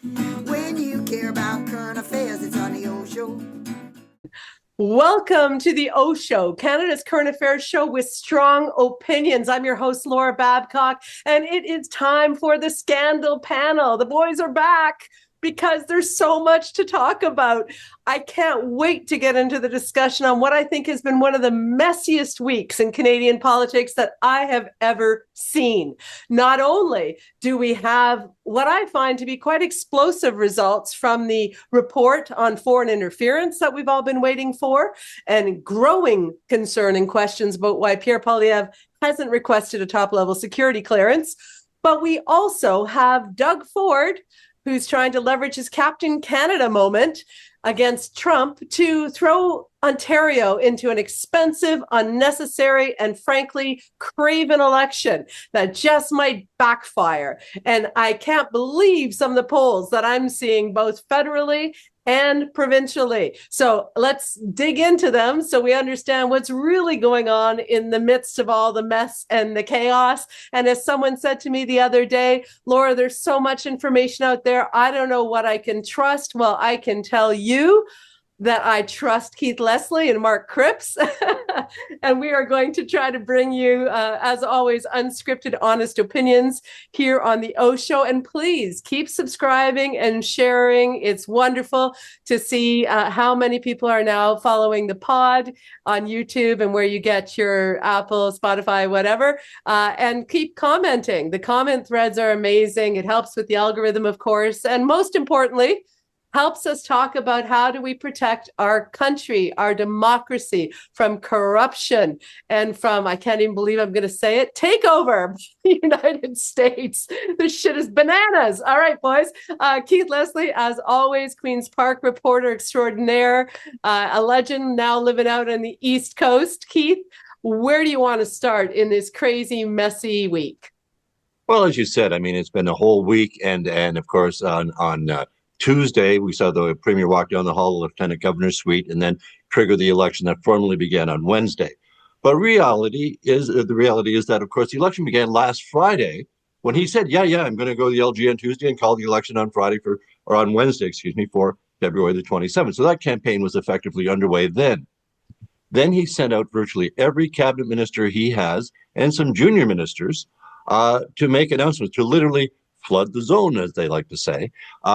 When you care about current affairs, it's on the OShow. Welcome to the OShow, Canada's current affairs show with strong opinions. I'm your host, Laura Babcock, and it is time for the scandal panel. The boys are back because there's so much to talk about. I can't wait to get into the discussion on what I think has been one of the messiest weeks in Canadian politics that I have ever seen. Not only do we have what I find to be quite explosive results from the report on foreign interference that we've all been waiting for, and growing concern and questions about why Pierre Poilievre hasn't requested a top-level security clearance, but we also have Doug Ford, who's trying to leverage his Captain Canada moment against Trump to throw Ontario into an expensive, unnecessary, and frankly, craven election that just might backfire. And I can't believe some of the polls that I'm seeing both federally and provincially. So let's dig into them so we understand what's really going on in the midst of all the mess and the chaos. And as someone said to me the other day, Laura, there's so much information out there. I don't know what I can trust. Well, I can tell you that I trust Keith Leslie and Mark Cripps. And we are going to try to bring you, as always, unscripted, honest opinions here on the OShow. And please keep subscribing and sharing. It's wonderful to see how many people are now following the pod on YouTube and where you get your Apple, Spotify, whatever. And keep commenting. The comment threads are amazing. It helps with the algorithm, of course. And most importantly, helps us talk about how do we protect our country, our democracy from corruption and from, I can't even believe I'm going to say it, takeover of the United States. This shit is bananas. All right, boys. Keith Leslie, as always, Queen's Park reporter extraordinaire, a legend now living out on the East Coast. Keith, where do you want to start in this crazy, messy week? Well, as you said, I mean, it's been a whole week. And of course, on Tuesday, we saw the Premier walk down the hall of the Lieutenant Governor's suite and then trigger the election that formally began on Wednesday. But the reality is that, of course, the election began last Friday when he said, yeah, I'm going to go to the LG on Tuesday and call the election on Wednesday, for February the 27th. So that campaign was effectively underway then. Then he sent out virtually every cabinet minister he has and some junior ministers to make announcements, to literally flood the zone, as they like to say,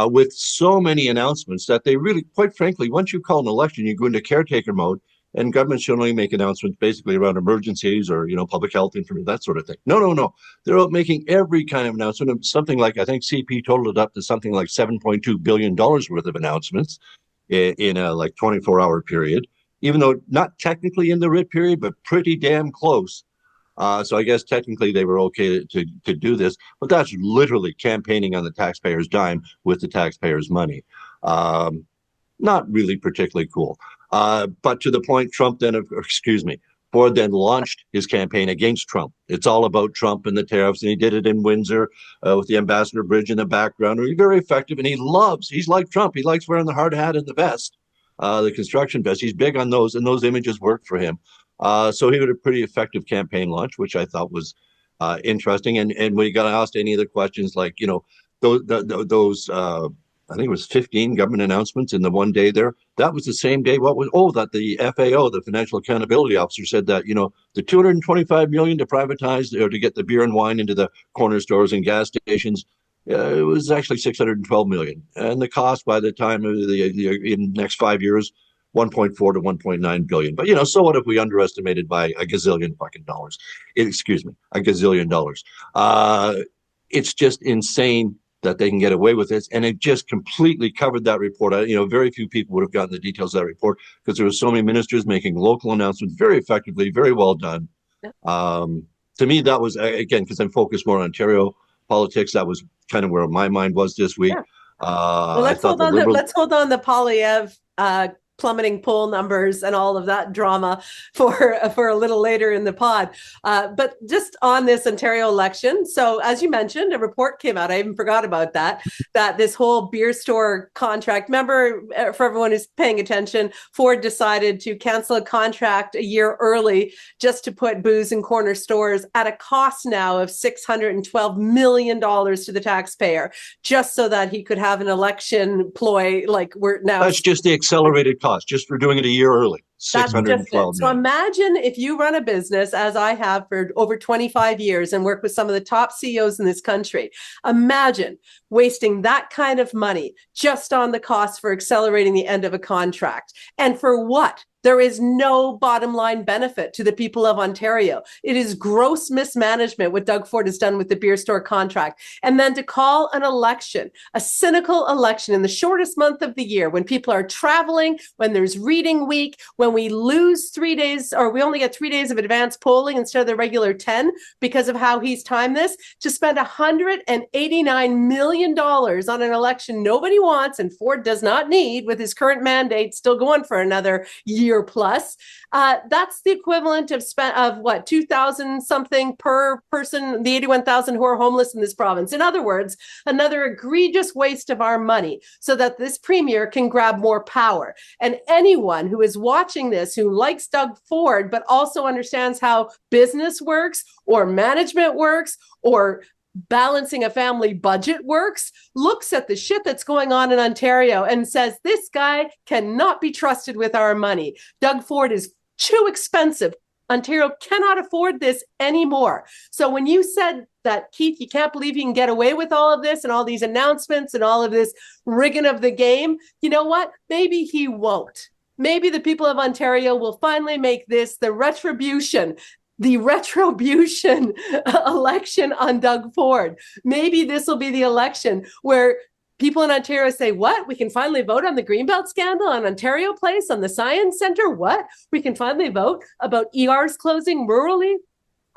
with so many announcements that they really, quite frankly, once you call an election, you go into caretaker mode, and governments should only make announcements basically around emergencies or, public health information, that sort of thing. No. They're out making every kind of announcement. Something like, I think CP totaled it up to something like $7.2 billion worth of announcements in a 24-hour period, even though not technically in the writ period, but pretty damn close. So I guess technically they were okay to do this, but that's literally campaigning on the taxpayers' dime with the taxpayers' money. Not really particularly cool. But to the point, Ford then launched his campaign against Trump. It's all about Trump and the tariffs, and he did it in Windsor with the Ambassador Bridge in the background. He's very effective, and he's like Trump. He likes wearing the hard hat and the vest, the construction vest. He's big on those, and those images work for him. So he had a pretty effective campaign launch, which I thought was interesting. And when he got asked any of the questions, like, those I think it was 15 government announcements in the one day there. That was the same day. That the FAO, the Financial Accountability Officer, said that, the $225 million to privatize or to get the beer and wine into the corner stores and gas stations, it was actually $612 million. And the cost by the time of in the next 5 years, 1.4 to 1.9 billion. But, so what if we underestimated by a gazillion fucking dollars? A gazillion dollars. It's just insane that they can get away with this. And it just completely covered that report. Very few people would have gotten the details of that report because there were so many ministers making local announcements very effectively, very well done. To me, that was, again, because I'm focused more on Ontario politics, that was kind of where my mind was this week. Yeah. Well, let's hold on the Poilievre plummeting poll numbers and all of that drama for a little later in the pod. But just on this Ontario election, so as you mentioned, a report came out, I even forgot about that this whole beer store contract, remember, for everyone who's paying attention, Ford decided to cancel a contract a year early just to put booze in corner stores at a cost now of $612 million to the taxpayer, just so that he could have an election ploy like we're now. That's just the accelerated cost, just for doing it a year early. 612 So imagine if you run a business, as I have for over 25 years and work with some of the top CEOs in this country. Imagine wasting that kind of money just on the cost for accelerating the end of a contract. And for what? There is no bottom line benefit to the people of Ontario. It is gross mismanagement what Doug Ford has done with the beer store contract. And then to call an election, a cynical election in the shortest month of the year, when people are traveling, when there's reading week, when we lose 3 days, or we only get 3 days of advanced polling instead of the regular 10 because of how he's timed this, to spend $189 million on an election nobody wants and Ford does not need, with his current mandate still going for another year plus. That's the equivalent of what, 2,000 something per person, the 81,000 who are homeless in this province. In other words, another egregious waste of our money so that this premier can grab more power. And anyone who is watching this, who likes Doug Ford, but also understands how business works or management works or balancing a family budget works, looks at the shit that's going on in Ontario and says, this guy cannot be trusted with our money. Doug Ford is too expensive. Ontario cannot afford this anymore. So when you said that, Keith, you can't believe you can get away with all of this and all these announcements and all of this rigging of the game, you know what? Maybe he won't. Maybe the people of Ontario will finally make this the retribution election on Doug Ford. Maybe this will be the election where people in Ontario say, what? We can finally vote on the Greenbelt scandal, on Ontario Place, on the Science Centre? What? We can finally vote about ERs closing rurally?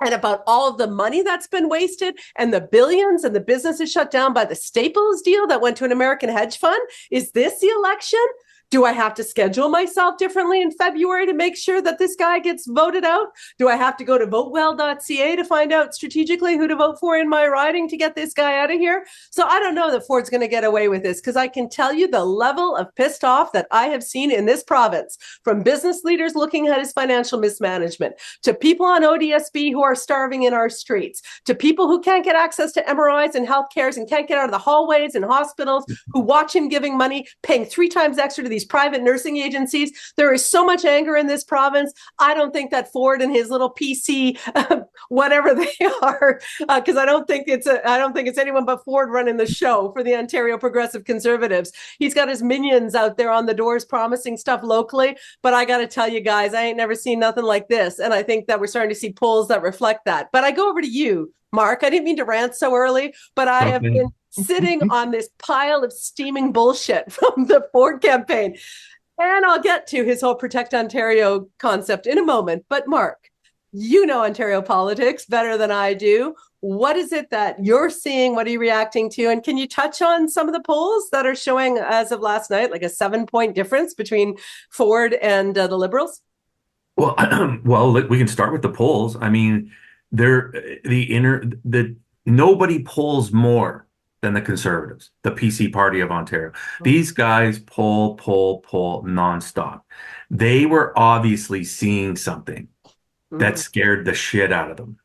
And about all of the money that's been wasted and the billions and the businesses shut down by the Staples deal that went to an American hedge fund? Is this the election? Do I have to schedule myself differently in February to make sure that this guy gets voted out? Do I have to go to votewell.ca to find out strategically who to vote for in my riding to get this guy out of here? So I don't know that Ford's going to get away with this, because I can tell you the level of pissed off that I have seen in this province, from business leaders looking at his financial mismanagement, to people on ODSP who are starving in our streets, to people who can't get access to MRIs and health cares and can't get out of the hallways and hospitals, who watch him giving money, paying 3 times extra to these private nursing agencies. There is so much anger in this province. I don't think that Ford and his little PC, whatever they are, because I don't think it's anyone but Ford running the show for the Ontario Progressive Conservatives. He's got his minions out there on the doors promising stuff locally, but I got to tell you guys, I ain't never seen nothing like this, and I think that we're starting to see polls that reflect that. But I go over to you, Mark. I didn't mean to rant so early, but I have been sitting on this pile of steaming bullshit from the Ford campaign. And I'll get to his whole Protect Ontario concept in a moment. But Mark, you know Ontario politics better than I do. What is it that you're seeing? What are you reacting to? And can you touch on some of the polls that are showing, as of last night, like a 7-point difference between Ford and the Liberals? Well, we can start with the polls. I mean, nobody polls more than the Conservatives, the PC party of Ontario. These guys poll nonstop. They were obviously seeing something that scared the shit out of them.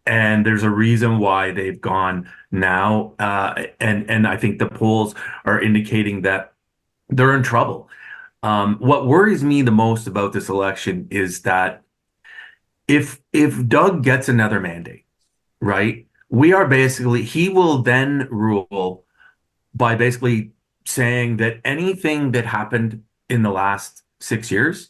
And there's a reason why they've gone now. And I think the polls are indicating that they're in trouble. What worries me the most about this election is that if Doug gets another mandate, right? He will then rule by basically saying that anything that happened in the last 6 years,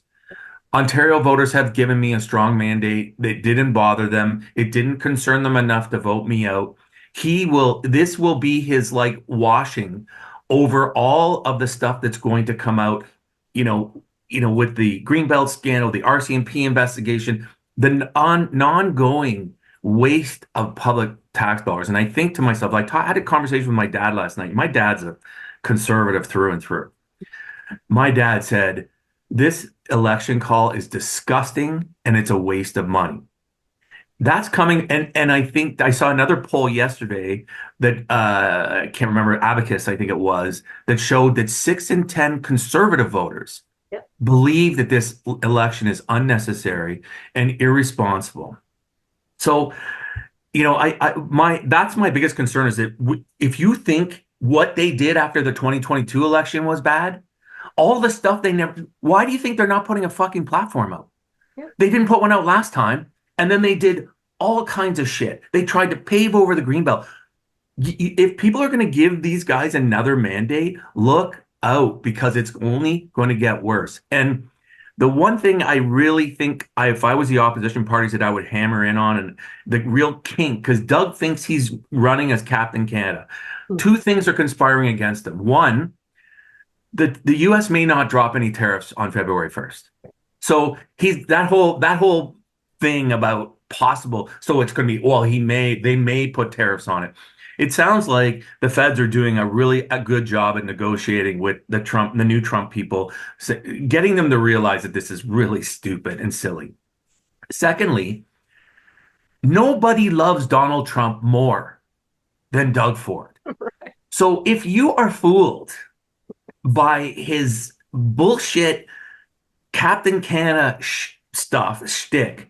Ontario voters have given me a strong mandate. That didn't bother them. It didn't concern them enough to vote me out. This will be his washing over all of the stuff that's going to come out, with the Greenbelt scandal, the RCMP investigation, the ongoing waste of public tax dollars. And I think to myself, I had a conversation with my dad last night. My dad's a conservative through and through. My dad said, this election call is disgusting and it's a waste of money. That's coming, and I think I saw another poll yesterday that I can't remember, Abacus, I think it was, that showed that 6 in 10 conservative voters believe that this election is unnecessary and irresponsible. So, you know, that's my biggest concern is that if you think what they did after the 2022 election was bad, all the stuff they never, why do you think they're not putting a fucking platform out? Yeah. They didn't put one out last time. And then they did all kinds of shit. They tried to pave over the Greenbelt. If people are going to give these guys another mandate, look out, because it's only going to get worse. And the one thing I really think, if I was the opposition parties, that I would hammer in on, and the real kink, because Doug thinks he's running as Captain Canada. Two things are conspiring against him. One, the U.S. may not drop any tariffs on February 1st. So he's that whole thing about possible. So it's going to be, they may put tariffs on it. It sounds like the feds are doing a good job at negotiating with the new Trump people, getting them to realize that this is really stupid and silly. Secondly, nobody loves Donald Trump more than Doug Ford. Right. So if you are fooled by his bullshit Captain Canada shtick,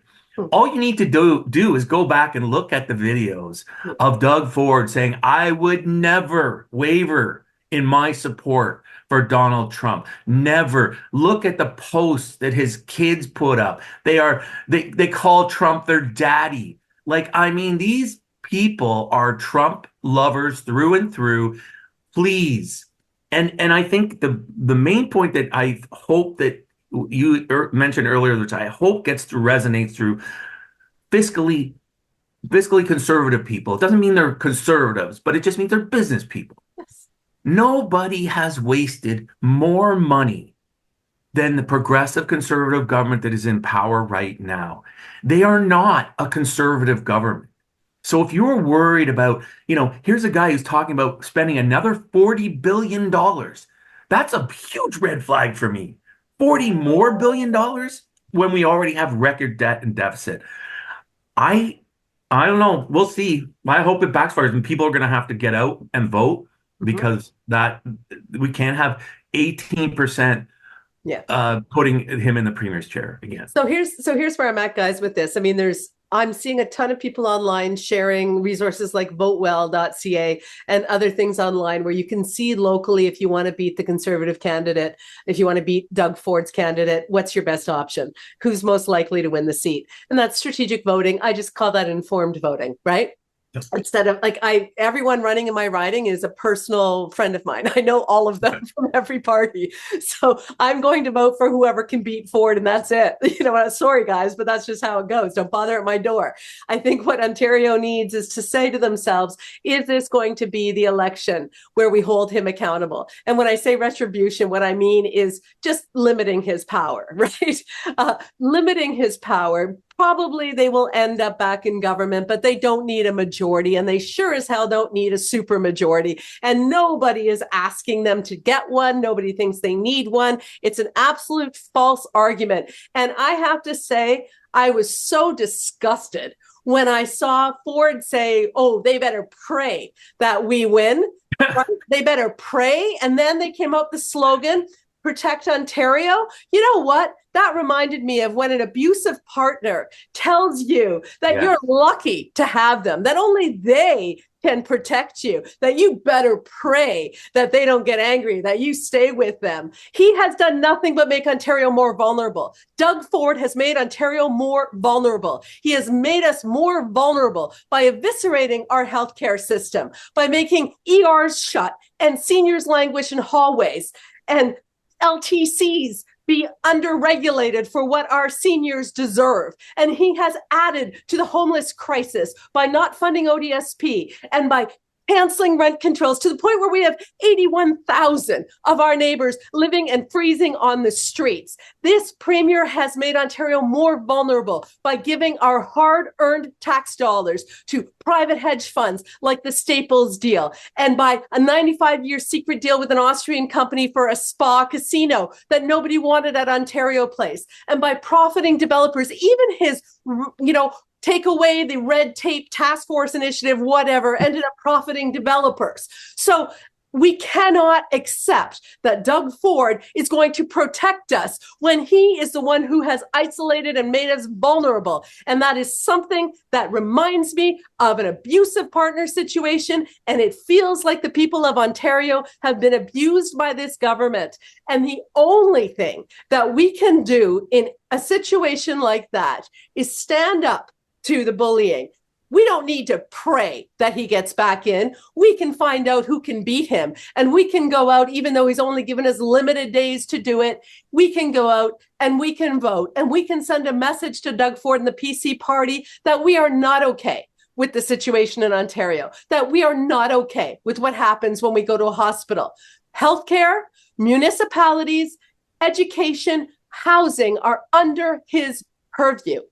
all you need to do is go back and look at the videos of Doug Ford saying, I would never waver in my support for Donald Trump. Never. Look at the posts that his kids put up. They call Trump their daddy. Like, I mean, these people are Trump lovers through and through. Please. And I think the main point that I hope that you mentioned earlier, which I hope resonates through fiscally conservative people. It doesn't mean they're conservatives, but it just means they're business people. Yes. Nobody has wasted more money than the progressive conservative government that is in power right now. They are not a conservative government. So if you're worried about, here's a guy who's talking about spending another $40 billion. That's a huge red flag for me. $40 more billion when we already have record debt and deficit. I don't know. We'll see. I hope it backfires and people are going to have to get out and vote, because we can't have 18% putting him in the premier's chair again. So here's where I'm at, guys, with this. I mean, I'm seeing a ton of people online sharing resources like votewell.ca and other things online where you can see locally, if you want to beat the conservative candidate, if you want to beat Doug Ford's candidate, what's your best option? Who's most likely to win the seat? And that's strategic voting. I just call that informed voting, right? Instead of everyone running in my riding is a personal friend of mine. I know all of them from every party. So I'm going to vote for whoever can beat Ford, and that's it. Sorry guys, but that's just how it goes. Don't bother at my door. I think what Ontario needs is to say to themselves, is this going to be the election where we hold him accountable? And when I say retribution, what I mean is just limiting his power, right? Limiting his power. Probably they will end up back in government, but they don't need a majority, and they sure as hell don't need a super majority. And nobody is asking them to get one. Nobody thinks they need one. It's an absolute false argument. And I have to say, I was so disgusted when I saw Ford say, oh, they better pray that we win. Right? They better pray. And then they came up with the slogan, Protect Ontario. You know what? That reminded me of when an abusive partner tells you that you're lucky to have them, that only they can protect you, that you better pray that they don't get angry, that you stay with them. He has done nothing but make Ontario more vulnerable. Doug Ford has made Ontario more vulnerable. He has made us more vulnerable by eviscerating our healthcare system, by making ERs shut and seniors languish in hallways, and LTCs be underregulated for what our seniors deserve. And he has added to the homeless crisis by not funding ODSP and by canceling rent controls to the point where we have 81,000 of our neighbors living and freezing on the streets. This premier has made Ontario more vulnerable by giving our hard-earned tax dollars to private hedge funds like the Staples deal, and by a 95-year secret deal with an Austrian company for a spa casino that nobody wanted at Ontario Place, and by profiting developers, even his, take away the red tape task force initiative, whatever, ended up profiting developers. So we cannot accept that Doug Ford is going to protect us when he is the one who has isolated and made us vulnerable. And that is something that reminds me of an abusive partner situation. And it feels like the people of Ontario have been abused by this government. And the only thing that we can do in a situation like that is stand up to the bullying. We don't need to pray that he gets back in. We can find out who can beat him. And we can go out, even though he's only given us limited days to do it, we can go out and we can vote. And we can send a message to Doug Ford and the PC party that we are not okay with the situation in Ontario, that we are not okay with what happens when we go to a hospital. Healthcare, municipalities, education, housing are under his purview.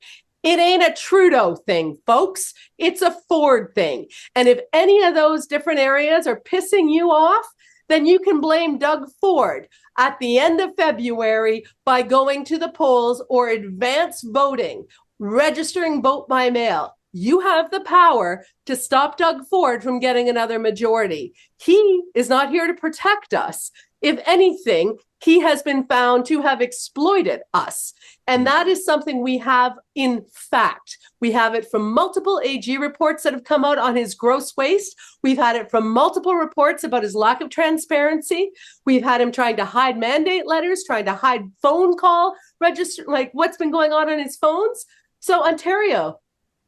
It ain't a Trudeau thing, folks. It's a Ford thing. And if any of those different areas are pissing you off, then you can blame Doug Ford at the end of February by going to the polls or advance voting, registering vote by mail. You have the power to stop Doug Ford from getting another majority. He is not here to protect us. If anything, he has been found to have exploited us. And that is something we have in fact. We have it from multiple AG reports that have come out on his gross waste. We've had it from multiple reports about his lack of transparency. We've had him trying to hide mandate letters, trying to hide phone call register, like what's been going on his phones. So Ontario,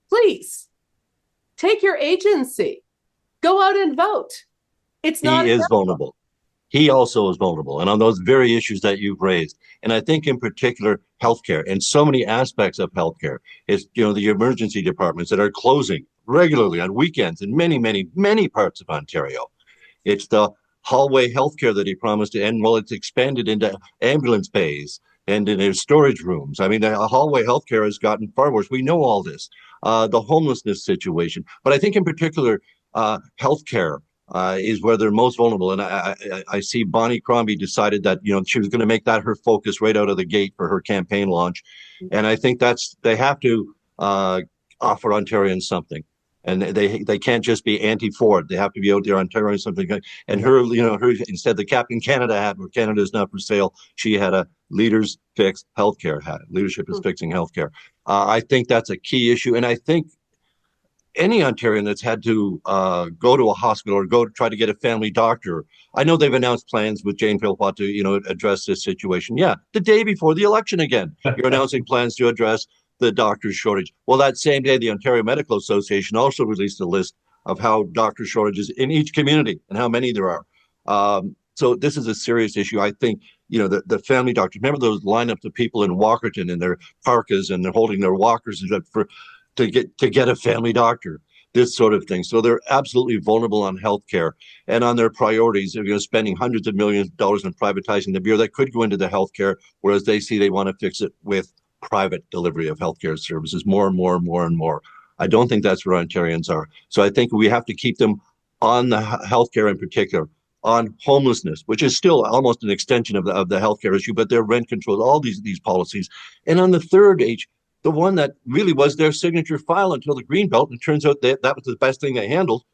please take your agency, go out and vote. It's not. He is vulnerable. He also is vulnerable. And on those very issues that you've raised, and I think in particular, healthcare and so many aspects of healthcare is, the emergency departments that are closing regularly on weekends in many, many, many parts of Ontario. It's the hallway healthcare that he promised to end. Well, it's expanded into ambulance bays and in his storage rooms. I mean, the hallway healthcare has gotten far worse. We know all this, the homelessness situation. But I think in particular, healthcare is where they're most vulnerable. And I see Bonnie Crombie decided that, she was going to make that her focus right out of the gate for her campaign launch. And I think they have to offer Ontarians something. And they can't just be anti-Ford. They have to be out there Ontarians something. And her instead the Captain Canada hat, where Canada is not for sale, she had a Leaders Fix Healthcare hat. Leadership is fixing healthcare. I think that's a key issue. And I think any Ontarian that's had to go to a hospital or go to try to get a family doctor, I know they've announced plans with Jane Philpott to, address this situation. Yeah, the day before the election again, you're announcing plans to address the doctor's shortage. Well, that same day, the Ontario Medical Association also released a list of how doctor shortages in each community and how many there are. So this is a serious issue. I think, the family doctors, remember those lineups of people in Walkerton in their parkas and they're holding their walkers to get a family doctor, this sort of thing. So they're absolutely vulnerable on healthcare and on their priorities. They're spending hundreds of millions of dollars on privatizing the bureau that could go into the healthcare, whereas they want to fix it with private delivery of healthcare services more and more and more and more. I don't think that's where Ontarians are. So I think we have to keep them on the healthcare in particular, on homelessness, which is still almost an extension of the healthcare issue, but their rent control, all these policies. And on the third age, the one that really was their signature file until the Greenbelt, and it turns out that was the best thing they handled,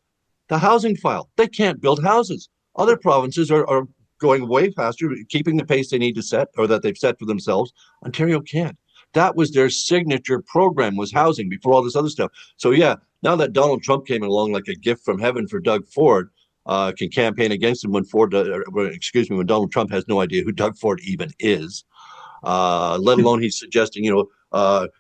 the housing file. They can't build houses. Other provinces are going way faster, keeping the pace they need to set, or that they've set for themselves. Ontario can't. That was their signature program, was housing, before all this other stuff. So yeah, now that Donald Trump came along like a gift from heaven for Doug Ford, can campaign against him when when Donald Trump has no idea who Doug Ford even is, let alone he's suggesting,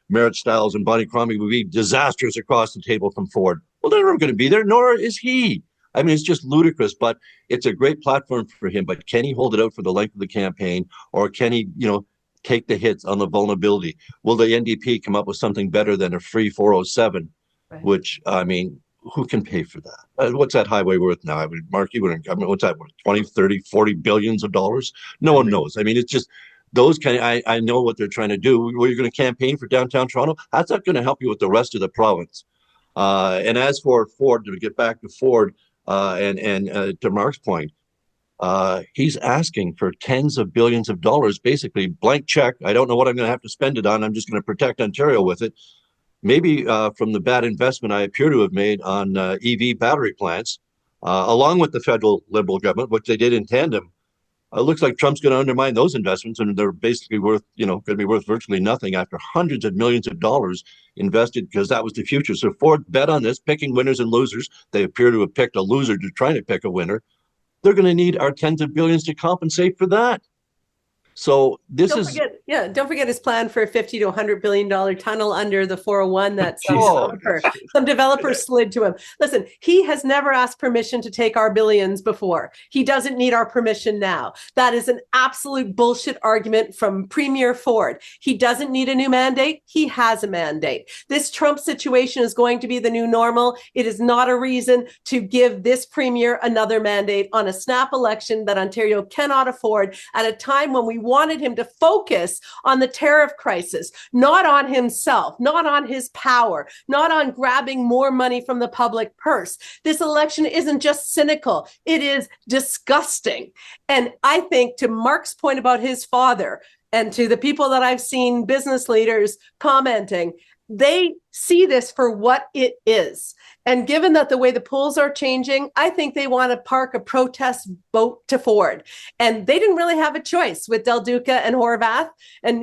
Merritt Stiles and Bonnie Crombie would be disasters across the table from Ford. Well, they're never going to be there, nor is he. I mean, it's just ludicrous, but it's a great platform for him. But can he hold it out for the length of the campaign, or can he, take the hits on the vulnerability? Will the NDP come up with something better than a free 407, right? Which, I mean, who can pay for that? What's that highway worth now? I mean, Mark, you wouldn't, I mean, what's that worth? 20, 30, 40 billions of dollars? No one knows. I mean, it's just those I know what they're trying to do. Where you're going to campaign for downtown Toronto, that's not going to help you with the rest of the province. And as for Ford, to get back to Ford, and to Mark's point, he's asking for tens of billions of dollars, basically blank check. I don't know what I'm going to have to spend it on. I'm just going to protect Ontario with it. Maybe from the bad investment I appear to have made on EV battery plants, along with the federal Liberal government, which they did in tandem. It looks like Trump's going to undermine those investments, and they're basically worth, going to be worth virtually nothing after hundreds of millions of dollars invested, because that was the future. So Ford bet on this, picking winners and losers. They appear to have picked a loser to try to pick a winner. They're going to need our tens of billions to compensate for that. So don't forget his plan for a $50 to $100 billion tunnel under the 401 that some developer slid to him. Listen, he has never asked permission to take our billions before. He doesn't need our permission now. That is an absolute bullshit argument from Premier Ford. He doesn't need a new mandate. He has a mandate. This Trump situation is going to be the new normal. It is not a reason to give this premier another mandate on a snap election that Ontario cannot afford at a time when we wanted him to focus on the tariff crisis, not on himself, not on his power, not on grabbing more money from the public purse. This election isn't just cynical, it is disgusting. And I think, to Mark's point about his father, and to the people that I've seen, business leaders commenting, they see this for what it is. And given that the way the polls are changing, I think they want to park a protest vote to Ford. And they didn't really have a choice with Del Duca and Horvath. And,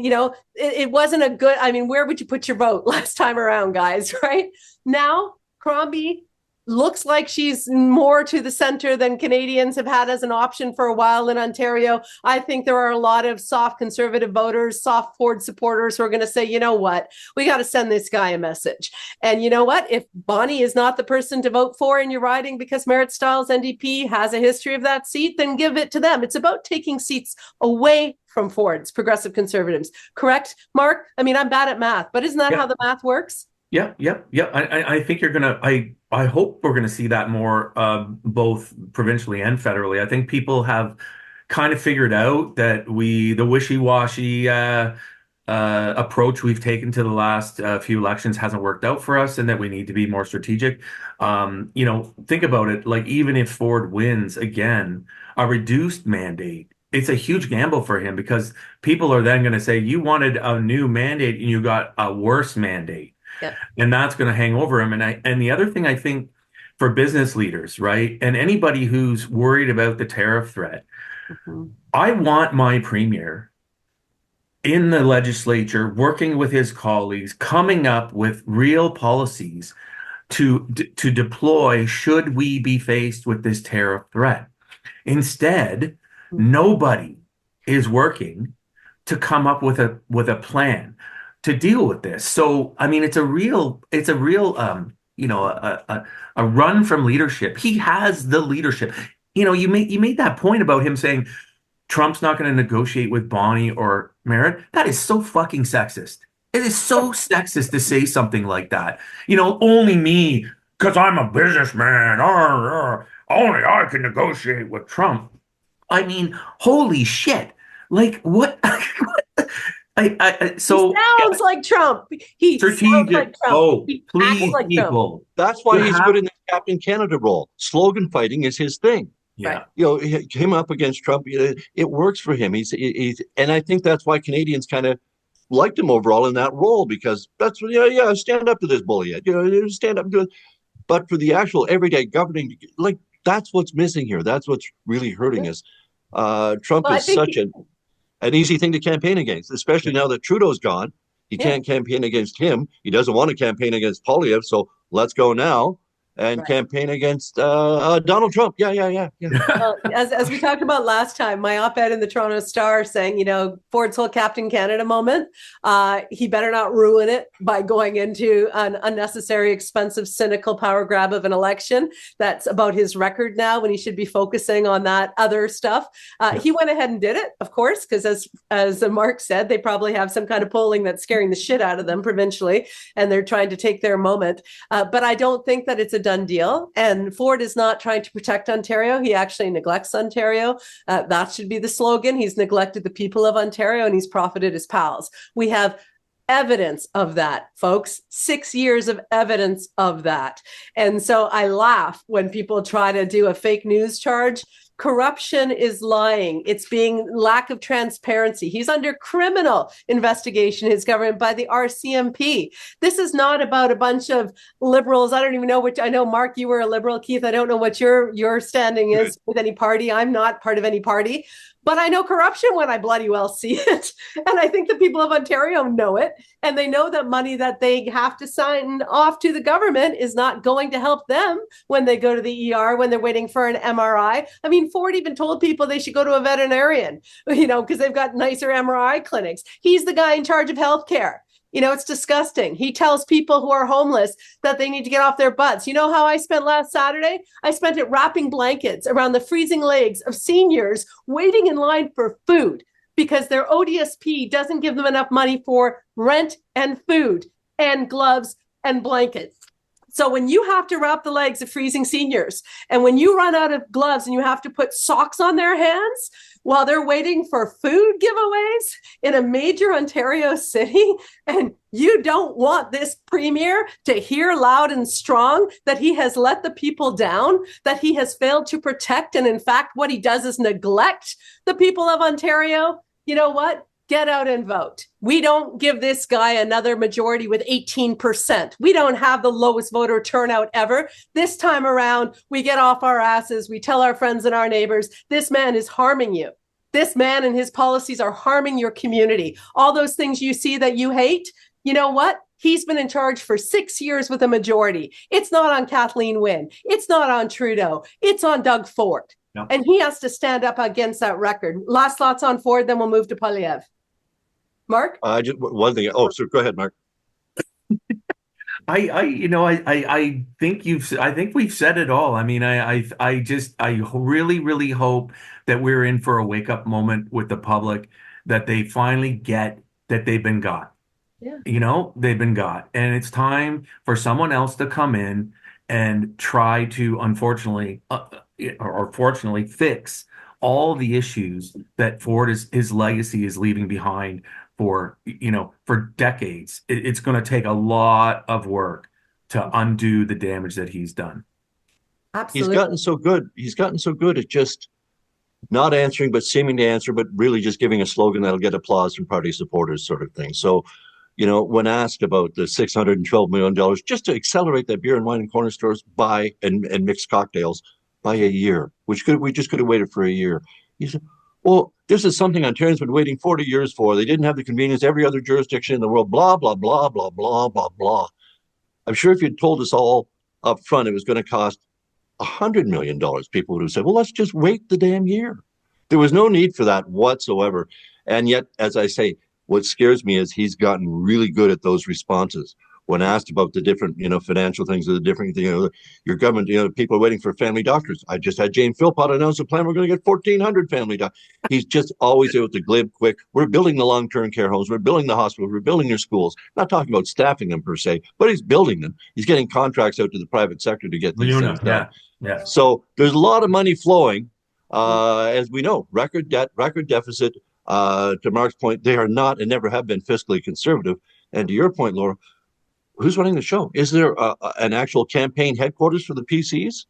it wasn't a good, I mean, where would you put your vote last time around, guys, right? Now, Crombie looks like she's more to the center than Canadians have had as an option for a while in Ontario. I think there are a lot of soft conservative voters, soft Ford supporters who are going to say, you know what, we got to send this guy a message. And you know what, if Bonnie is not the person to vote for in your riding because Merritt Stiles NDP has a history of that seat, then give it to them. It's about taking seats away from Ford's progressive conservatives. Correct, Mark? I mean, I'm bad at math, but isn't that how the math works? Yeah. I think you're gonna. I hope we're gonna see that more, both provincially and federally. I think people have kind of figured out that the wishy-washy approach we've taken to the last few elections hasn't worked out for us, and that we need to be more strategic. Think about it. Like, even if Ford wins again, a reduced mandate, it's a huge gamble for him, because people are then going to say, you wanted a new mandate and you got a worse mandate. Yep. And that's going to hang over him. And the other thing, I think, for business leaders, right, and anybody who's worried about the tariff threat, I want my premier in the legislature working with his colleagues, coming up with real policies to deploy should we be faced with this tariff threat. Instead, nobody is working to come up with a plan to deal with this. So, I mean, it's a real a run from leadership. He has the leadership. You made that point about him saying Trump's not going to negotiate with Bonnie or Merritt. That is so fucking sexist. It is so sexist to say something like that. Only me, because I'm a businessman. Only I can negotiate with Trump. I mean, holy shit. Like, what? So he sounds like Trump. He sounds like Trump. Oh, please, like people. Trump. That's why he's good in the Captain Canada role. Slogan fighting is his thing. Yeah. Him up against Trump, it works for him. He's and I think that's why Canadians kind of liked him overall in that role, because that's stand up to this bully. Stand up to it. But for the actual everyday governing, like, that's what's missing here. That's what's really hurting us. Trump is such an easy thing to campaign against, especially now that Trudeau's gone. He can't campaign against him. He doesn't want to campaign against Poilievre. So let's go now and campaign against Donald Trump. Yeah. Well, as we talked about last time, my op-ed in the Toronto Star saying, Ford's whole Captain Canada moment, he better not ruin it by going into an unnecessary, expensive, cynical power grab of an election that's about his record now, when he should be focusing on that other stuff. He went ahead and did it, of course, because as Mark said, they probably have some kind of polling that's scaring the shit out of them provincially, and they're trying to take their moment. But I don't think that it's a done deal. And Ford is not trying to protect Ontario. He actually neglects Ontario. That should be the slogan. He's neglected the people of Ontario and he's profited his pals. We have evidence of that, folks. 6 years of evidence of that. And so I laugh when people try to do a fake news charge. Corruption is lying. It's being lack of transparency. He's under criminal investigation, his government, by the RCMP. This is not about a bunch of liberals. I don't even know which. I know, Mark, you were a liberal. Keith, I don't know what your standing is with any party. I'm not part of any party. But I know corruption when I bloody well see it. And I think the people of Ontario know it. And they know that money that they have to sign off to the government is not going to help them when they go to the ER, when they're waiting for an MRI. I mean, Ford even told people they should go to a veterinarian, because they've got nicer MRI clinics. He's the guy in charge of healthcare. It's disgusting. He tells people who are homeless that they need to get off their butts. You know how I spent last Saturday? I spent it wrapping blankets around the freezing legs of seniors waiting in line for food because their ODSP doesn't give them enough money for rent and food and gloves and blankets. So when you have to wrap the legs of freezing seniors and when you run out of gloves and you have to put socks on their hands while they're waiting for food giveaways in a major Ontario city, and you don't want this premier to hear loud and strong that he has let the people down, that he has failed to protect, and in fact, what he does is neglect the people of Ontario, you know what? Get out and vote. We don't give this guy another majority with 18%. We don't have the lowest voter turnout ever. This time around, we get off our asses. We tell our friends and our neighbors, this man is harming you. This man and his policies are harming your community. All those things you see that you hate, you know what? He's been in charge for 6 years with a majority. It's not on Kathleen Wynne. It's not on Trudeau. It's on Doug Ford. No. And he has to stand up against that record. Last thoughts on Ford, then we'll move to Poilievre. Mark? Just one thing. Oh, so go ahead, Mark. I think we've said it all. I mean, I really, really hope that we're in for a wake up moment with the public, that they finally get that they've been got. Yeah. They've been got, and it's time for someone else to come in and try to, unfortunately, or fortunately, fix all the issues that his legacy is leaving behind for decades. It's going to take a lot of work to undo the damage that he's done. Absolutely. He's gotten so good at just not answering, but seeming to answer, but really just giving a slogan that'll get applause from party supporters, sort of thing. So, when asked about the $612 million just to accelerate that beer and wine and corner stores and mixed cocktails by a year, we just could have waited for a year. He said, well, this is something Ontarians have been waiting 40 years for. They didn't have the convenience. Every other jurisdiction in the world, blah, blah, blah, blah, blah, blah, blah. I'm sure if you'd told us all up front it was going to cost $100 million, people would have said, well, let's just wait the damn year. There was no need for that whatsoever. And yet, as I say, what scares me is he's gotten really good at those responses. When asked about the different, financial things or the different, your government, people are waiting for family doctors. I just had Jane Philpott announce a plan. We're going to get 1,400 family doctors. He's just always able to glib quick. We're building the long-term care homes. We're building the hospitals. We're building your schools. Not talking about staffing them per se, but he's building them. He's getting contracts out to the private sector to get these things done. Yeah. So there's a lot of money flowing, as we know. Record debt, record deficit. To Mark's point, they are not and never have been fiscally conservative. And to your point, Laura, who's running the show? Is there an actual campaign headquarters for the PCs?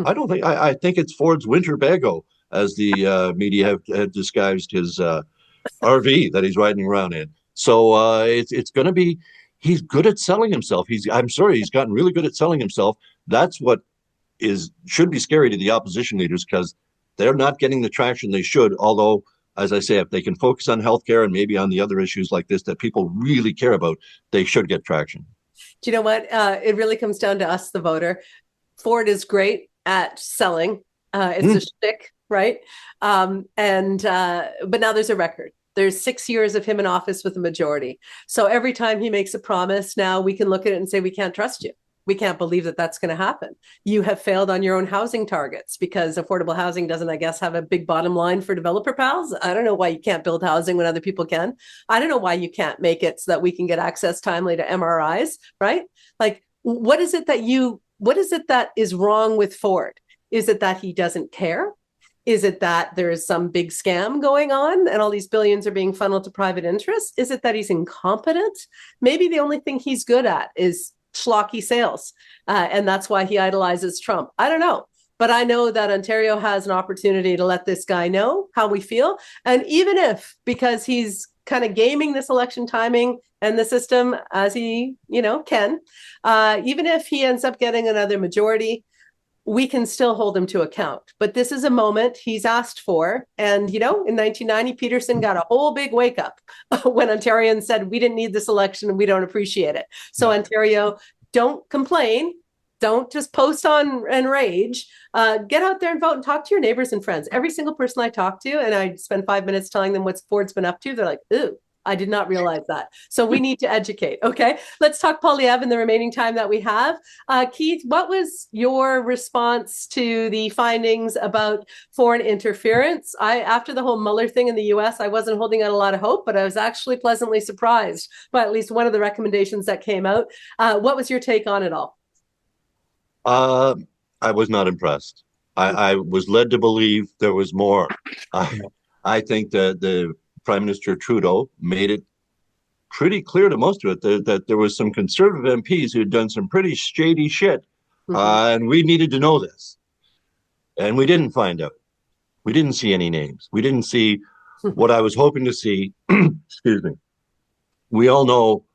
I don't think. I think it's Ford's Winterbago, as the media have disguised his RV that he's riding around in. So it's going to be. He's good at selling himself. He's gotten really good at selling himself. That's what should be scary to the opposition leaders, because they're not getting the traction they should. Although, as I say, if they can focus on healthcare and maybe on the other issues like this that people really care about, they should get traction. Do you know what? It really comes down to us, the voter. Ford is great at selling. It's a shtick, right? But now there's a record. There's 6 years of him in office with a majority. So every time he makes a promise, now we can look at it and say, we can't trust you. We can't believe that that's going to happen. You have failed on your own housing targets because affordable housing doesn't, I guess, have a big bottom line for developer pals. I don't know why you can't build housing when other people can. I don't know why you can't make it so that we can get access timely to MRIs, right? Like, what is it that you what is it that is wrong with Ford? Is it that he doesn't care? Is it that there is some big scam going on and all these billions are being funneled to private interests? Is it that he's incompetent? Maybe the only thing he's good at is schlocky sales. And that's why he idolizes Trump. I don't know. But I know that Ontario has an opportunity to let this guy know how we feel. And even if, because he's kind of gaming this election timing and the system as he, can, even if he ends up getting another majority, we can still hold him to account. But this is a moment he's asked for. And, in 1990, Peterson got a whole big wake up when Ontarians said, we didn't need this election and we don't appreciate it. So Ontario, don't complain. Don't just post on and rage. Get out there and vote and talk to your neighbors and friends. Every single person I talk to, and I spend 5 minutes telling them what Ford's been up to, they're like, ooh, I did not realize that. So we need to educate. Okay, let's talk Poilievre in the remaining time that we have. Keith, what was your response to the findings about foreign interference? After the whole Mueller thing in the US, I wasn't holding out a lot of hope, but I was actually pleasantly surprised by at least one of the recommendations that came out. What was your take on it all? I was not impressed. I was led to believe there was more. I think that the Prime Minister Trudeau made it pretty clear to most of it that there was some Conservative MPs who had done some pretty shady shit, and we needed to know this. And we didn't find out. We didn't see any names. We didn't see what I was hoping to see. Excuse me. We all know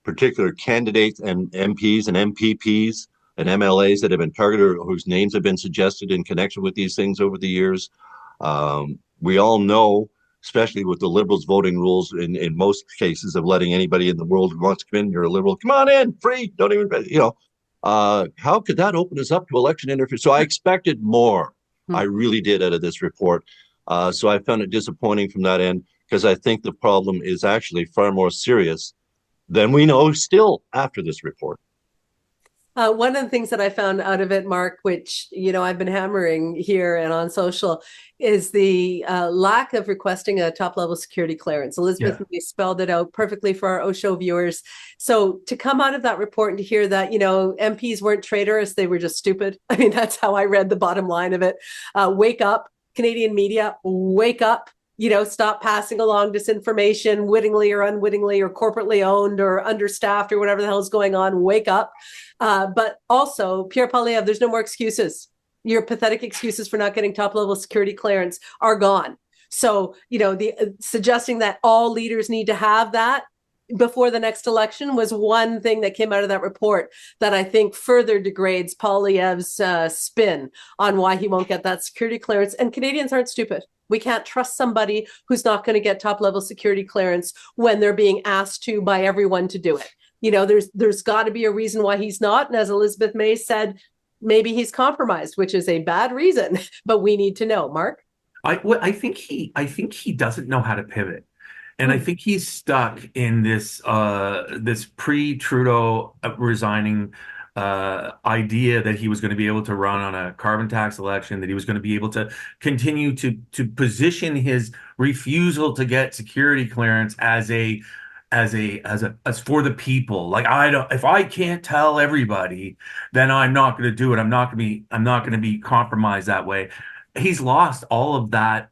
particular candidates and MPs and MPPs and MLAs that have been targeted, whose names have been suggested in connection with these things over the years. We all know, especially with the Liberals' voting rules in most cases of letting anybody in the world who wants to come in, you're a Liberal, come on in, free, don't even, how could that open us up to election interference? So I expected more. I really did out of this report. So I found it disappointing from that end, because I think the problem is actually far more serious than we know still after this report. One of the things that I found out of it, Mark, which, I've been hammering here and on social, is the lack of requesting a top-level security clearance. Elizabeth May spelled it out perfectly for our OShow viewers. So to come out of that report and to hear that, MPs weren't traitorous, they were just stupid. I mean, that's how I read the bottom line of it. Wake up, Canadian media, wake up. Stop passing along disinformation, wittingly or unwittingly, or corporately owned or understaffed or whatever the hell is going on. Wake up. But also, Pierre Poilievre, there's no more excuses. Your pathetic excuses for not getting top-level security clearance are gone. So, the suggesting that all leaders need to have that before the next election was one thing that came out of that report that I think further degrades Poilievre's spin on why he won't get that security clearance. And Canadians aren't stupid. We can't trust somebody who's not going to get top-level security clearance when they're being asked to by everyone to do it. There's got to be a reason why he's not. And as Elizabeth May said, maybe he's compromised, which is a bad reason, but we need to know. Mark? I think he doesn't know how to pivot. And I think he's stuck in this pre-Trudeau resigning idea that he was going to be able to run on a carbon tax election, that he was going to be able to continue to position his refusal to get security clearance as for the people. Like, if I can't tell everybody, then I'm not going to do it. I'm not going to be compromised that way. He's lost all of that.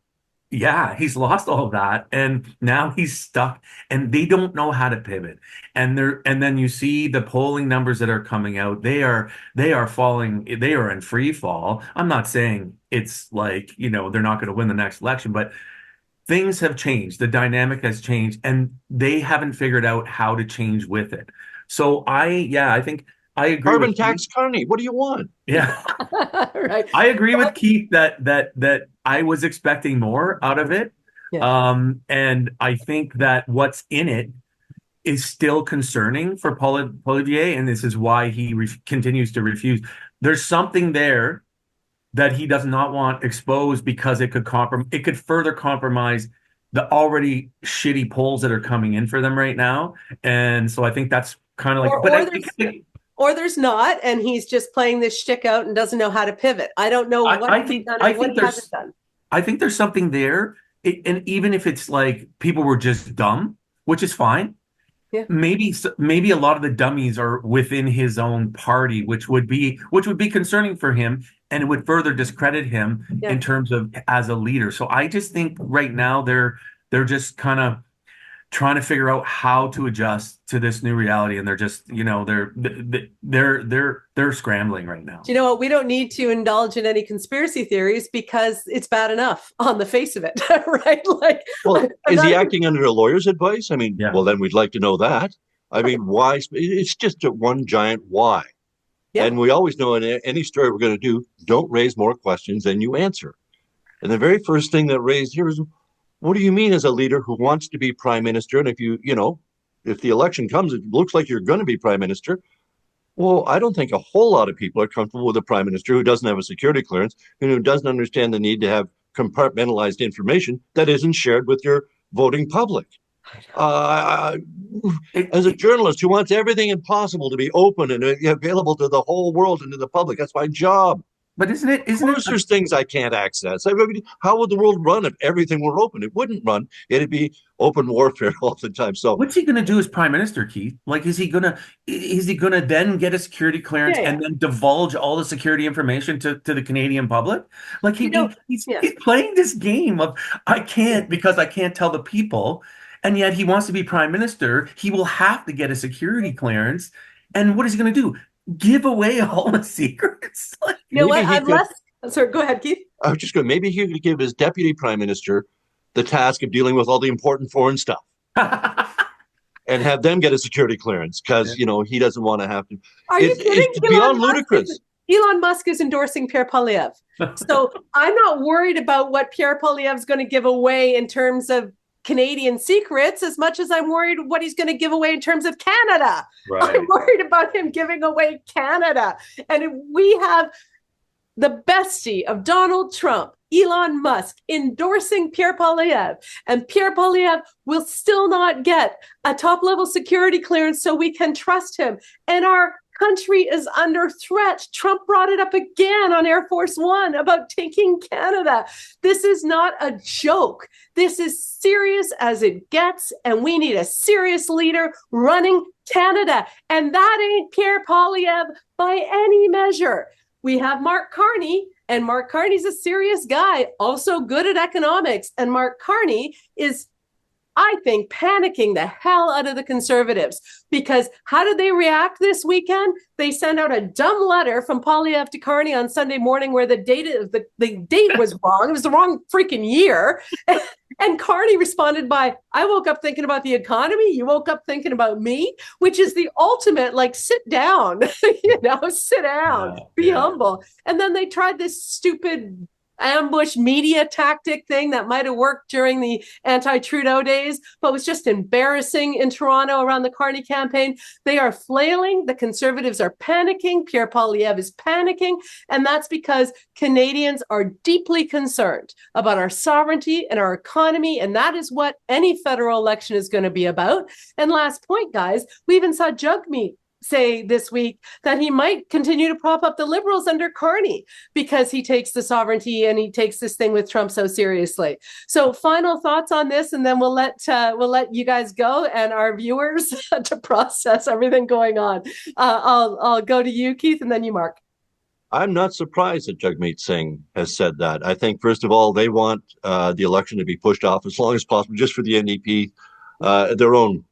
Yeah, he's lost all of that, and now he's stuck, and they don't know how to pivot. And then you see the polling numbers that are coming out. They are falling. They are in free fall. I'm not saying it's like, they're not going to win the next election, but things have changed. The dynamic has changed, and they haven't figured out how to change with it. So I think I agree. Carbon tax, Carney. What do you want? Yeah, right. I agree with Keith that I was expecting more out of it. Yeah. And I think that what's in it is still concerning for Poilievre, and this is why he continues to refuse. There's something there that he does not want exposed, because it could further compromise the already shitty polls that are coming in for them right now. And so I think that's kind of like, or there's not, and he's just playing this shtick out and doesn't know how to pivot. I don't know what he's done and what he hasn't done. I think there's something there, and even if it's like people were just dumb, which is fine, Yeah. maybe a lot of the dummies are within his own party, which would be concerning for him, and it would further discredit him Yeah. in terms of as a leader. So I just think right now they're just kind of trying to figure out how to adjust to this new reality, and they're just, they're scrambling right now. Do you know what? We don't need to indulge in any conspiracy theories because it's bad enough on the face of it, right? Like, well, is he acting under a lawyer's advice? I mean, Yeah. well, then we'd like to know that. I mean, why? It's just one giant why. Yeah. And we always know in any story we're going to do, don't raise more questions than you answer. And the very first thing that raised here is, what do you mean as a leader who wants to be prime minister? And if if the election comes, it looks like you're going to be prime minister. Well, I don't think a whole lot of people are comfortable with a prime minister who doesn't have a security clearance and who doesn't understand the need to have compartmentalized information that isn't shared with your voting public. As a journalist who wants everything impossible to be open and available to the whole world and to the public, that's my job. But isn't it? There's things I can't access. I mean, how would the world run if everything were open? It wouldn't run. It'd be open warfare all the time. So what's he going to do as prime minister, Keith? Like, is he going to then get a security clearance and then divulge all the security information to the Canadian public? Like, he's playing this game of, I can't because I can't tell the people, and yet he wants to be prime minister. He will have to get a security clearance, and what is he going to do? Give away all the secrets? Like, you know what? Sorry, go ahead, Keith. I was just going, maybe he could give his deputy prime minister the task of dealing with all the important foreign stuff and have them get a security clearance because, he doesn't want to have to. Are you kidding? It's beyond ludicrous. Elon Musk is endorsing Pierre Poilievre. So I'm not worried about what Pierre Poilievre is going to give away in terms of Canadian secrets as much as I'm worried what he's going to give away in terms of Canada. Right. I'm worried about him giving away Canada. And if we have the bestie of Donald Trump, Elon Musk, endorsing Pierre Poilievre, and Pierre Poilievre will still not get a top-level security clearance so we can trust him. And our country is under threat. Trump brought it up again on Air Force One about taking Canada. This is not a joke. This is serious as it gets, and we need a serious leader running Canada. And that ain't Pierre Poilievre by any measure. We have Mark Carney, and Mark Carney's a serious guy, also good at economics. And Mark Carney is, I think, panicking the hell out of the Conservatives, because how did they react this weekend? They sent out a dumb letter from Poilievre to Carney on Sunday morning where the date was wrong. It was the wrong freaking year. And Carney responded by, I woke up thinking about the economy. You woke up thinking about me, which is the ultimate, like, sit down, sit down, be humble. And then they tried this stupid ambush media tactic thing that might have worked during the anti-Trudeau days, but was just embarrassing in Toronto around the Carney campaign. They are flailing. The Conservatives are panicking. Pierre Poilievre is panicking. And that's because Canadians are deeply concerned about our sovereignty and our economy. And that is what any federal election is going to be about. And last point, guys, we even saw Jugmeet say this week that he might continue to prop up the Liberals under Carney because he takes the sovereignty and he takes this thing with Trump so seriously. So final thoughts on this, and then we'll let you guys go and our viewers to process everything going on. I'll go to you, Keith, and then you, Mark. I'm not surprised that Jagmeet Singh has said that. I think, first of all, they want the election to be pushed off as long as possible, just for the NDP, their own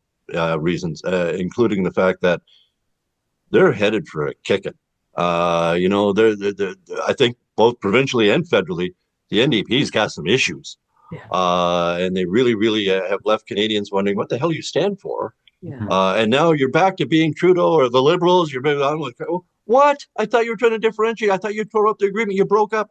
reasons, including the fact that they're headed for a kicking. I think both provincially and federally, the NDP's got some issues. And they really, really have left Canadians wondering what the hell you stand for. And now you're back to being Trudeau or the Liberals. You're maybe on like, what? I thought you were trying to differentiate. I thought you tore up the agreement. You broke up.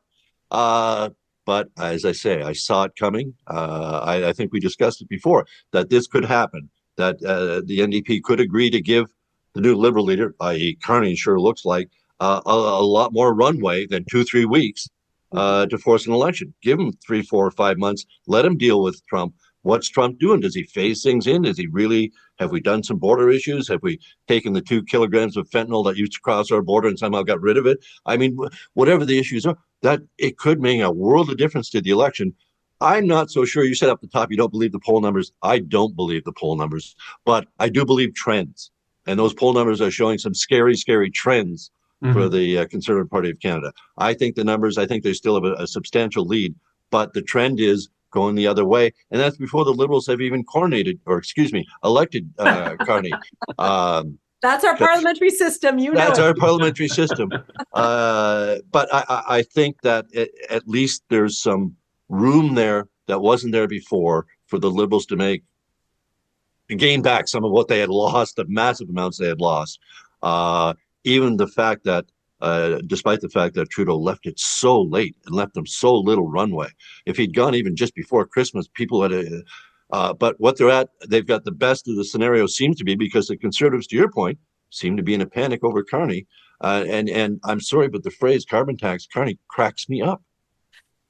But as I say, I saw it coming. I think we discussed it before, that this could happen, that the NDP could agree to give the new Liberal leader, i.e. Carney, sure looks like, a lot more runway than 2-3 weeks to force an election. Give him 3, 4, 5 months. Let him deal with Trump. What's Trump doing? Does he phase things in? Does he really? Have we done some border issues? Have we taken the 2 kilograms of fentanyl that used to cross our border and somehow got rid of it? I mean, whatever the issues are, that it could make a world of difference to the election. I'm not so sure. You said up the top you don't believe the poll numbers. I don't believe the poll numbers, but I do believe trends. And those poll numbers are showing some scary, scary trends for the Conservative Party of Canada. I think the numbers, I think they still have a substantial lead, but the trend is going the other way. And that's before the Liberals have even elected Carney. That's our parliamentary system. That's our parliamentary system. But I think that at least there's some room there that wasn't there before for the Liberals to gain back some of what they had lost, the massive amounts they had lost. Even the fact that, despite the fact that Trudeau left it so late and left them so little runway, if he'd gone even just before Christmas, people had but what they're at, they've got the best of the scenario, seems to be, because the Conservatives, to your point, seem to be in a panic over Carney. And I'm sorry, but the phrase carbon tax Carney cracks me up.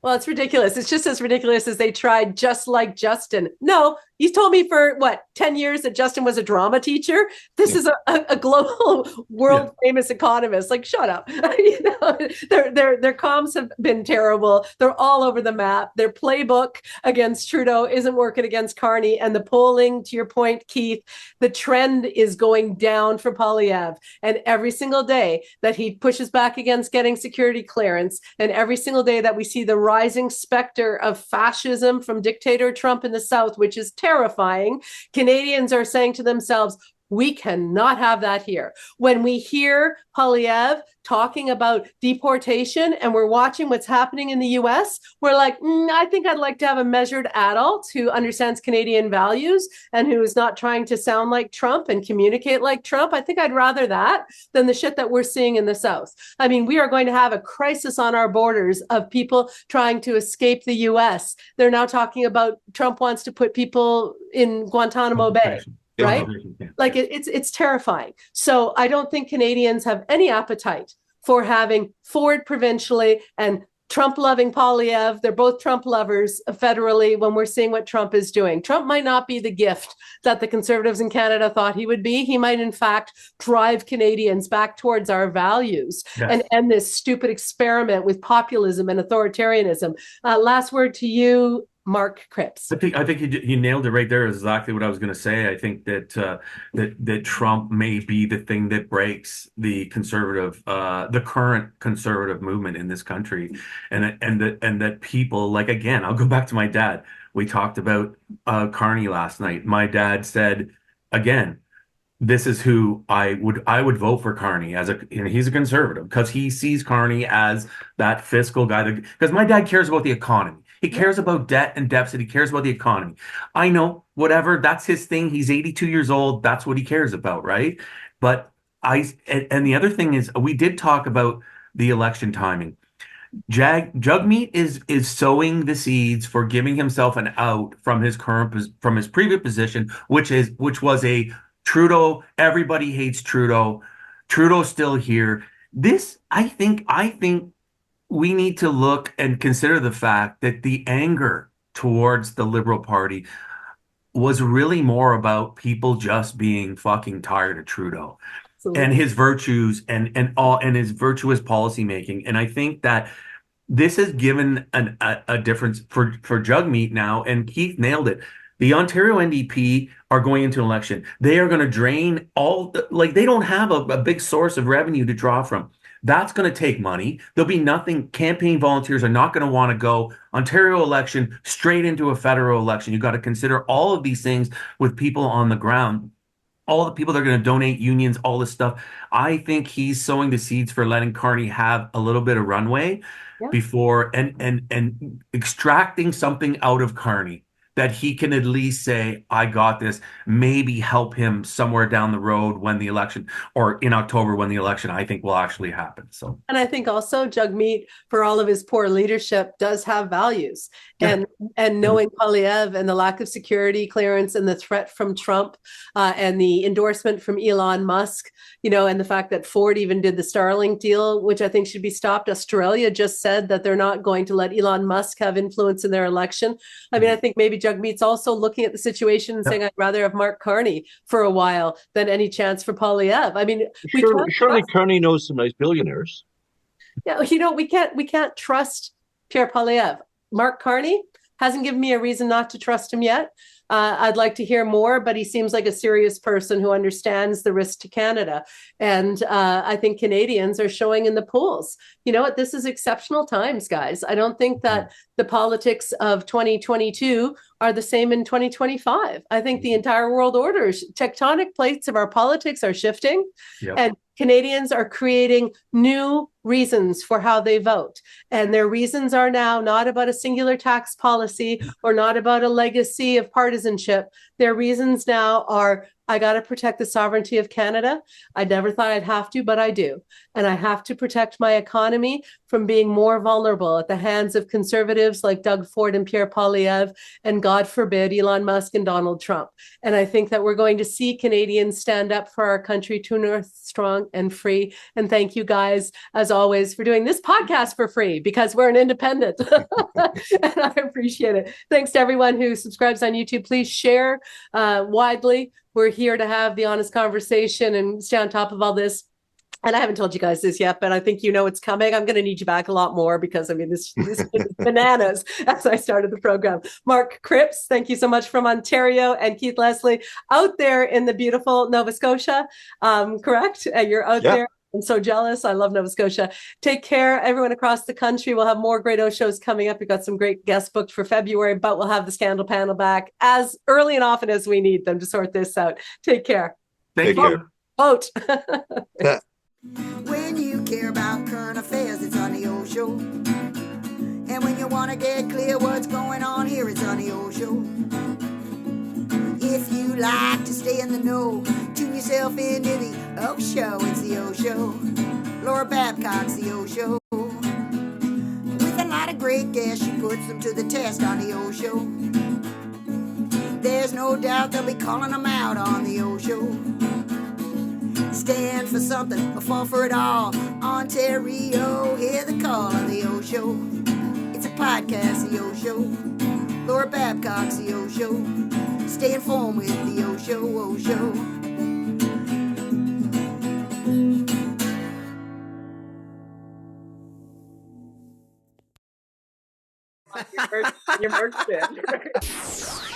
Well, it's ridiculous. It's just as ridiculous as they tried just like Justin. No, you told me for 10 years that Justin was a drama teacher. This is a global, world famous economist. Like, shut up. Their comms have been terrible. They're all over the map. Their playbook against Trudeau isn't working against Carney. And the polling, to your point, Keith, the trend is going down for Poilievre. And every single day that he pushes back against getting security clearance, and every single day that we see the rising specter of fascism from dictator Trump in the South, which is terrifying, Canadians are saying to themselves, we cannot have that here. When we hear Poilievre talking about deportation and we're watching what's happening in the US, we're like, I think I'd like to have a measured adult who understands Canadian values and who is not trying to sound like Trump and communicate like Trump. I think I'd rather that than the shit that we're seeing in the South. I mean, we are going to have a crisis on our borders of people trying to escape the US. They're now talking about Trump wants to put people in Guantanamo Bay. Right? Like it's terrifying. So I don't think Canadians have any appetite for having Ford provincially and Trump-loving Poilievre. They're both Trump lovers federally when we're seeing what Trump is doing. Trump might not be the gift that the Conservatives in Canada thought he would be. He might, in fact, drive Canadians back towards our values and end this stupid experiment with populism and authoritarianism. Last word to you, Mark Cripps. I think you nailed it right there. Is exactly what I was going to say. I think that that Trump may be the thing that breaks the current conservative movement in this country, and that people, like, again, I'll go back to my dad. We talked about Carney last night. My dad said, again, this is who I would vote for Carney he's a conservative because he sees Carney as that fiscal guy. Because my dad cares about the economy. He cares about debt and deficit. He cares about the economy. I know, whatever, that's his thing. He's 82 years old. That's what he cares about, right? But and the other thing is, we did talk about the election timing. Jagmeet is sowing the seeds for giving himself an out from his previous position, which was a Trudeau. Everybody hates Trudeau. Trudeau's still here. I think we need to look and consider the fact that the anger towards the Liberal Party was really more about people just being fucking tired of Trudeau. Absolutely. And his virtues and his virtuous policymaking. And I think that this has given a difference for Jagmeet now, and Keith nailed it. The Ontario NDP are going into an election. They are going to drain they don't have a big source of revenue to draw from. That's going to take money. There'll be nothing. Campaign volunteers are not going to want to go Ontario election straight into a federal election. You've got to consider all of these things with people on the ground, all the people that are going to donate, unions, all this stuff. I think he's sowing the seeds for letting Carney have a little bit of runway before and extracting something out of Carney that he can at least say, I got this, maybe help him somewhere down the road when the election, or in October when the election, I think, will actually happen. So, and I think also Jagmeet, for all of his poor leadership, does have values. And knowing Poilievre and the lack of security clearance and the threat from Trump and the endorsement from Elon Musk, and the fact that Ford even did the Starlink deal, which I think should be stopped. Australia just said that they're not going to let Elon Musk have influence in their election. I mean, I think maybe Jagmeet's also looking at the situation and saying, I'd rather have Mark Carney for a while than any chance for Poilievre. I mean, surely Carney knows some nice billionaires. Yeah, we can't trust Pierre Poilievre. Mark Carney Hasn't given me a reason not to trust him yet. I'd like to hear more, but he seems like a serious person who understands the risk to Canada. And I think Canadians are showing in the polls. You know what? This is exceptional times, guys. I don't think that the politics of 2022 are the same in 2025. I think the entire world order, tectonic plates of our politics are shifting. Yep. And Canadians are creating new reasons for how they vote. And their reasons are now not about a singular tax policy or not about a legacy of partisanship. Their reasons now are, I got to protect the sovereignty of Canada. I never thought I'd have to, but I do. And I have to protect my economy from being more vulnerable at the hands of conservatives like Doug Ford and Pierre Poilievre, and God forbid, Elon Musk and Donald Trump. And I think that we're going to see Canadians stand up for our country to north, strong and free. And thank you guys, as always, for doing this podcast for free, because we're an independent. And I appreciate it. Thanks to everyone who subscribes on YouTube. Please share widely. We're here to have the honest conversation and stay on top of all this. And I haven't told you guys this yet, but I think you know it's coming. I'm going to need you back a lot more because, I mean, this is bananas as I started the program. Mark Cripps, thank you so much from Ontario, and Keith Leslie out there in the beautiful Nova Scotia, correct? You're out there. I'm so jealous. I love Nova Scotia. Take care, everyone across the country. We'll have more great shows coming up. We've got some great guests booked for February, but we'll have the Scandal panel back as early and often as we need them to sort this out. Take care. Thank you. Vote. When you care about current affairs, it's on the OShow. And when you want to get clear what's going on here, it's on the OShow. If you like to stay in the know, tune yourself into the OShow. It's the OShow. Laura Babcock's the OShow. With a lot of great guests, she puts them to the test on the OShow. There's no doubt they'll be calling them out on the OShow. Stand for something or fall for it all. Ontario, hear the call on the OShow. It's a podcast, the OShow. Laura Babcock's the OShow. Stay informed with the OShow, OShow. Your merch band.